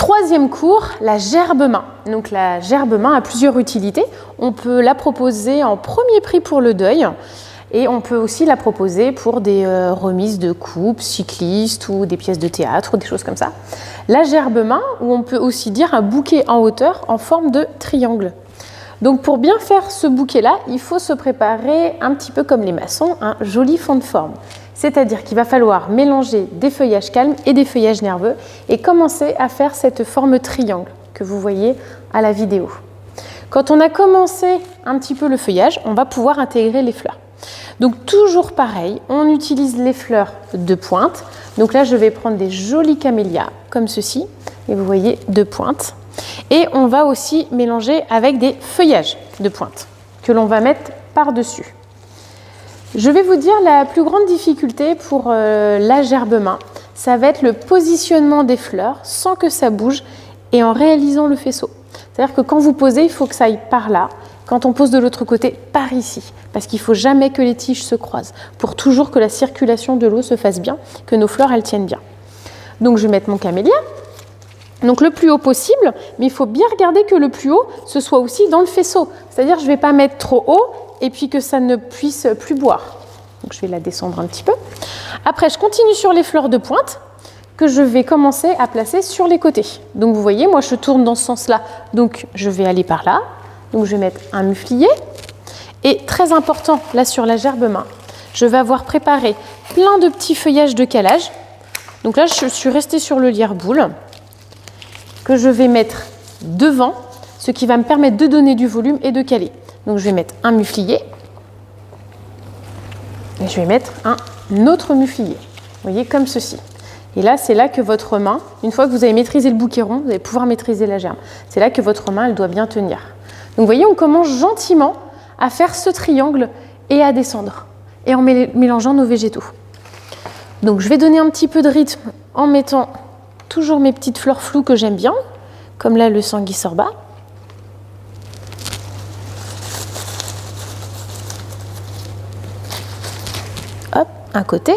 Troisième cours, la gerbe-main. Donc la gerbe-main a plusieurs utilités. On peut la proposer en premier prix pour le deuil et on peut aussi la proposer pour des remises de coupes cyclistes ou des pièces de théâtre ou des choses comme ça. La gerbe-main, ou on peut aussi dire un bouquet en hauteur en forme de triangle. Donc pour bien faire ce bouquet-là, il faut se préparer un petit peu comme les maçons, un joli fond de forme. C'est-à-dire qu'il va falloir mélanger des feuillages calmes et des feuillages nerveux et commencer à faire cette forme triangle que vous voyez à la vidéo. Quand on a commencé un petit peu le feuillage, on va pouvoir intégrer les fleurs. Donc toujours pareil, on utilise les fleurs de pointe. Donc là, je vais prendre des jolis camélias comme ceci, et vous voyez de pointe. Et on va aussi mélanger avec des feuillages de pointe que l'on va mettre par-dessus. Je vais vous dire la plus grande difficulté pour la gerbe-main, ça va être le positionnement des fleurs sans que ça bouge et en réalisant le faisceau. C'est-à-dire que quand vous posez, il faut que ça aille par là. Quand on pose de l'autre côté, par ici. Parce qu'il ne faut jamais que les tiges se croisent pour toujours que la circulation de l'eau se fasse bien, que nos fleurs elles tiennent bien. Donc je vais mettre mon camélia. Donc le plus haut possible, mais il faut bien regarder que le plus haut, ce soit aussi dans le faisceau. C'est-à-dire je ne vais pas mettre trop haut et puis que ça ne puisse plus boire. Donc je vais la descendre un petit peu. Après, je continue sur les fleurs de pointe que je vais commencer à placer sur les côtés. Donc vous voyez, moi je tourne dans ce sens-là, donc je vais aller par là. Donc je vais mettre un muflier. Et très important, là sur la gerbe-main, je vais avoir préparé plein de petits feuillages de calage. Donc là, je suis restée sur le lierre-boule que je vais mettre devant, ce qui va me permettre de donner du volume et de caler. Donc je vais mettre un muflier et je vais mettre un autre muflier. Vous voyez, comme ceci. Et là, c'est là que votre main, une fois que vous avez maîtrisé le bouquet rond, vous allez pouvoir maîtriser la gerbe. C'est là que votre main, elle doit bien tenir. Donc vous voyez, on commence gentiment à faire ce triangle et à descendre, et en mélangeant nos végétaux. Donc je vais donner un petit peu de rythme en mettant toujours mes petites fleurs floues que j'aime bien, comme là le sanguisorba. Hop, un côté.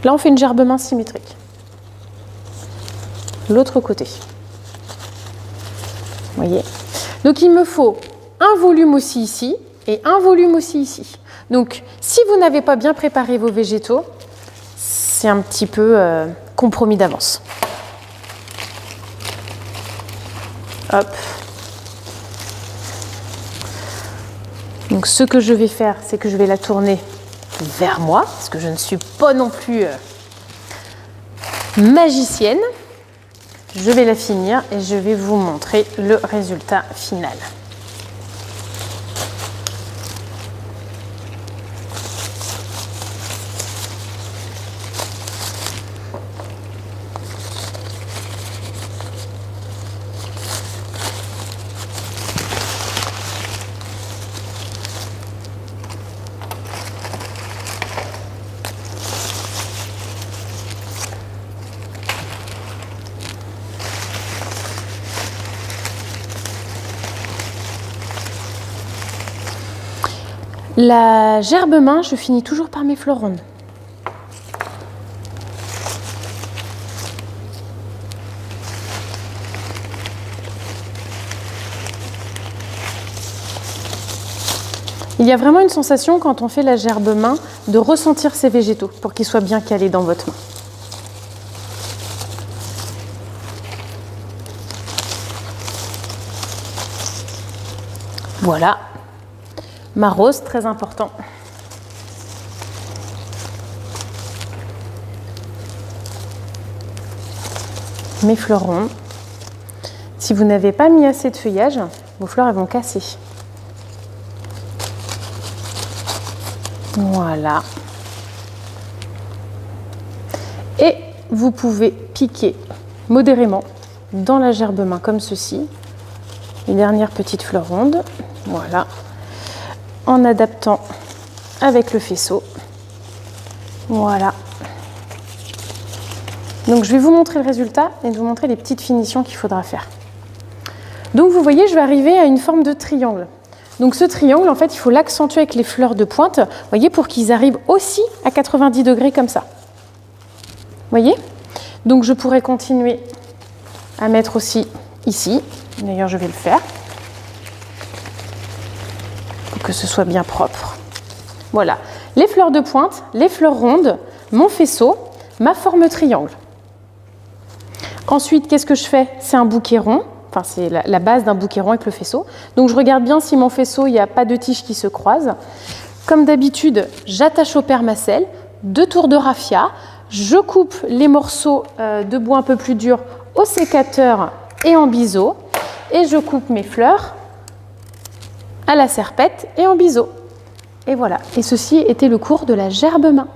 Là, on fait une gerbe-main symétrique. L'autre côté. Vous voyez? Donc, il me faut un volume aussi ici et un volume aussi ici. Donc, si vous n'avez pas bien préparé vos végétaux, c'est un petit peu compromis d'avance. Hop. Donc, ce que je vais faire, c'est que je vais la tourner vers moi, parce que je ne suis pas non plus magicienne. Je vais la finir et je vais vous montrer le résultat final. La gerbe-main, je finis toujours par mes fleurs rondes. Il y a vraiment une sensation quand on fait la gerbe-main de ressentir ces végétaux pour qu'ils soient bien calés dans votre main. Voilà. Ma rose, très important. Mes fleurons. Si vous n'avez pas mis assez de feuillage, vos fleurs elles vont casser. Voilà. Et vous pouvez piquer modérément dans la gerbe-main comme ceci. Les dernières petites fleurs rondes. Voilà. En adaptant avec le faisceau. Voilà. Donc je vais vous montrer le résultat et vous montrer les petites finitions qu'il faudra faire. Donc vous voyez, je vais arriver à une forme de triangle. Donc ce triangle, en fait, il faut l'accentuer avec les fleurs de pointe, vous voyez, pour qu'ils arrivent aussi à 90 degrés comme ça. Vous voyez? Donc je pourrais continuer à mettre aussi ici. D'ailleurs, je vais le faire pour que ce soit bien propre. Voilà, les fleurs de pointe, les fleurs rondes, mon faisceau, ma forme triangle. Ensuite, qu'est-ce que je fais? C'est un bouquet rond, enfin c'est la base d'un bouquet rond avec le faisceau. Donc je regarde bien si mon faisceau, il n'y a pas de tiges qui se croisent. Comme d'habitude, j'attache au permacelle, 2 tours de raffia, je coupe les morceaux de bois un peu plus durs au sécateur et en biseau, et je coupe mes fleurs à la serpette et en biseau. Et voilà, et ceci était le cours de la gerbe-main.